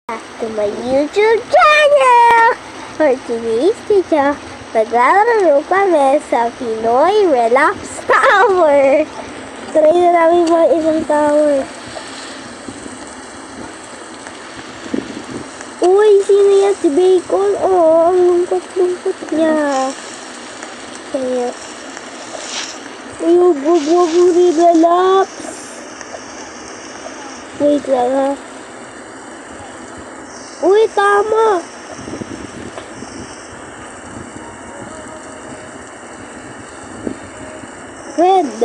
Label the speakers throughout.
Speaker 1: Back to my YouTube channel! For today's video, naglalaro kami sa Pinoy Relax Tower. Try na namin mga isang tower. Uy, sino yan? Si Bacon? Oh, ang lungkot-lungkot niya. Kaya, uy, wag relax. Wait lang ha. Uy, tama! Red.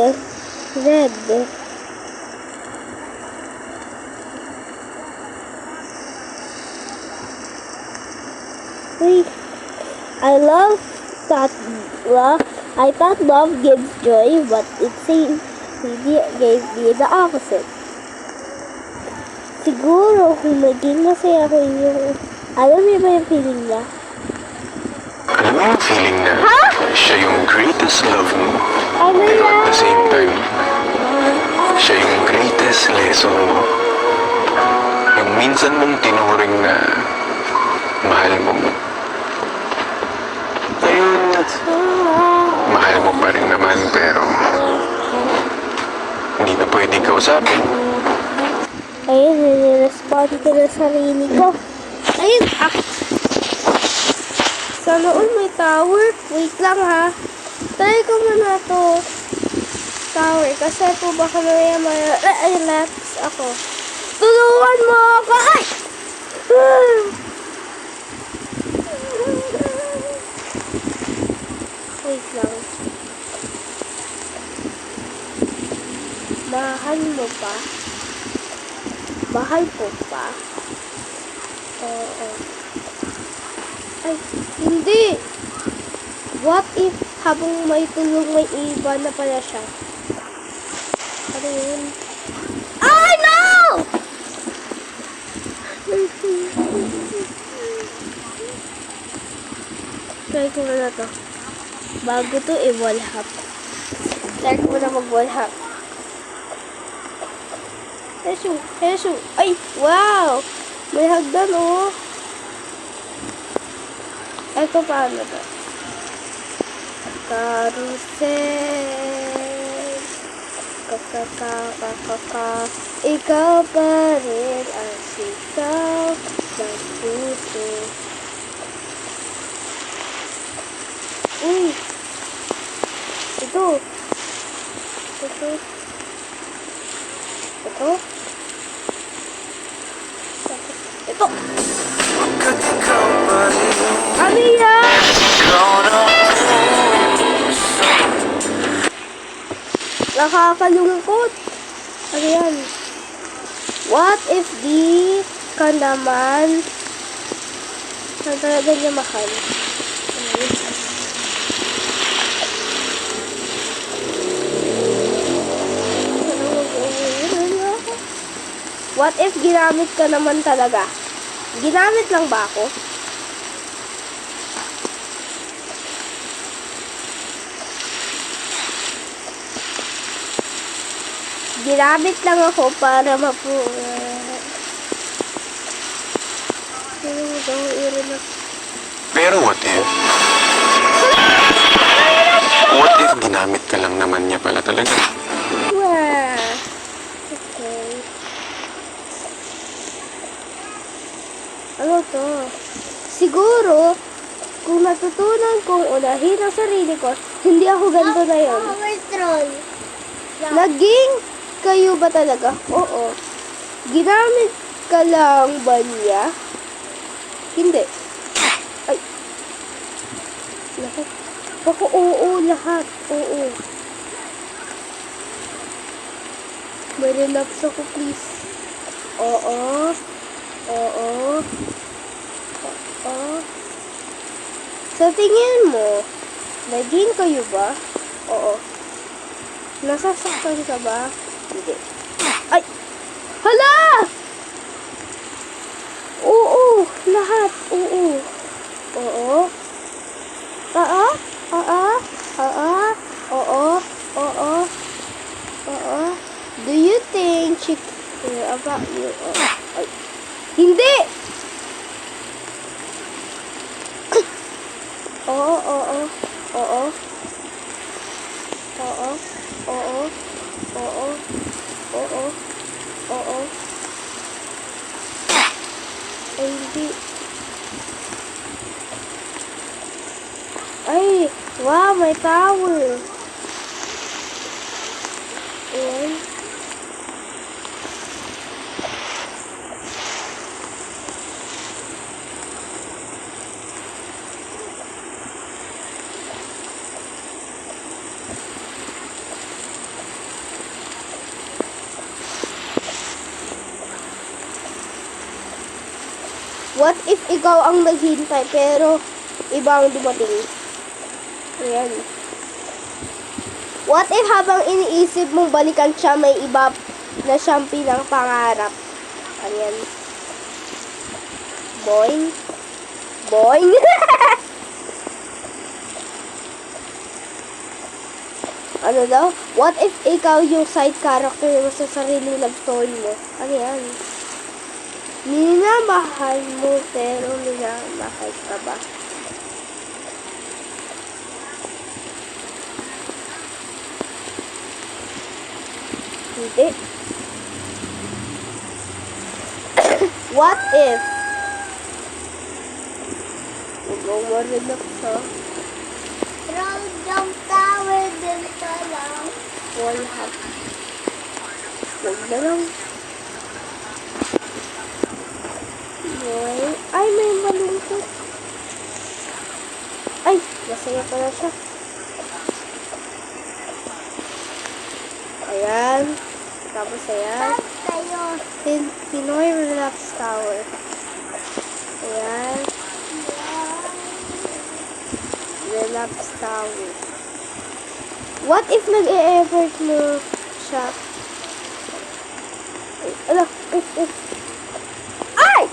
Speaker 1: Uy, I thought love gives joy, but it seems he gave me the opposite. Siguro kung naging masaya ko yung... Alam mo ba yung feeling niya?
Speaker 2: Alam mo yung feeling na siya yung greatest love mo.
Speaker 1: Ano
Speaker 2: Pero at
Speaker 1: yan?
Speaker 2: the same time, siya yung greatest lesson mo. Yung minsan mong tinuring na mahal mo. Ngayon, mahal mo pa rin naman pero hindi na pwedeng kausapin.
Speaker 1: Ayun, nire-respond ko na sarili ko. Ayun, Sana all may tower. Wait lang ha. Try ko muna to tower. Kasi po baka relax ako. Tulungan mo ako! Ay! Wait lang. Mahal mo pa? Mahal ko pa? Oo. Ay, hindi! What if habang may tulong may iba na pala siya? Ano yun? Ay, no! Try ko na to. Bago to, wall hop. Try ko na mag-wall hop. Hesu. Ay, wow! May hagdan, oh. Ito, paano to? Carousel. Ikaw pa rin ang sikaw ng puso. Uy! Ito. Ano yan? Nakakalungkot. Ano yan? What if di ka naman na talaga niya mahal? What if ginamit ka naman talaga? Ginamit lang ba ako? Ginamit lang ako para
Speaker 2: Pero what if? What if ginamit ka lang naman niya pala talaga?
Speaker 1: Okay. Ano to? Siguro, kung natutunan kong unahin ang sarili ko, hindi ako ganito na yun. Naging kayo ba talaga? Oo. Ginamit ka lang ba niya? Hindi. Ay. Lahat. Baka oo, lahat. Oo. May relax ako, please. Oo. Sa tingin mo, naging kayo ba? Oo. Nasasaktan ka ba? Hindi. Ay! Hala! Oo! Lahat! Oo! Oo! Oo! Oo! Do you think she care about you? Ay! Hindi! Ay, hindi. Ay, wow, may power. Ayan. What if ikaw ang naghintay pero iba ang dumating? Ayan. What if habang iniisip mong balikan siya, may iba na siyang pinang-pangarap? Ayan. Boing. Boing. Ano daw? What if ikaw yung side character mo sa sariling love story mo? Ano yan? Minamahal mo pero minamahal ka ba? Hindi. What if? Huwag mo marinig sa
Speaker 3: Random tower din lang.
Speaker 1: wall hop. Huwag na lang. Boy. Ay, may malungkot. Ay, masaya pala siya. Ayan. Tapos ayan.
Speaker 3: Saan kayo?
Speaker 1: Pinoy Relax Tower. Ayan. Relax Tower. What if nag-e-effort mo siya? Ay, ala, ay!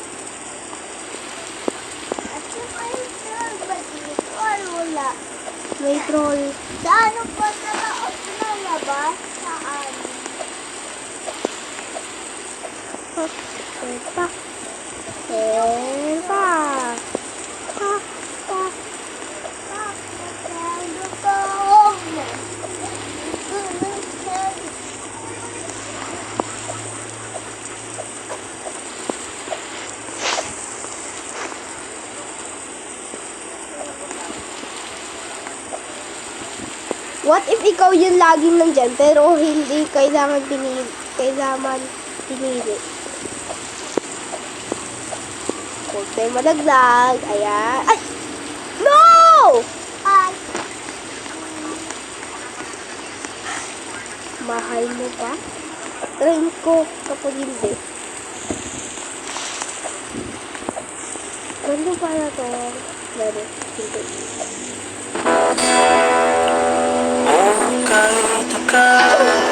Speaker 3: At saka yung troll ba dito? Or wala?
Speaker 1: May troll.
Speaker 3: Saan pa nalaot na labas? Saan?
Speaker 1: Epa. Epa. Ha, ha.
Speaker 3: Ano ka?
Speaker 1: What if ikaw yung laging nandyan pero hindi kailangan pinili? Huwag tayo malaglag. Ayan. Ay! No!
Speaker 3: Ay,
Speaker 1: Mahal mo pa? Train ko kapag hindi. Ganda pala to. Laro. Hindi.
Speaker 2: Oh, kahit akala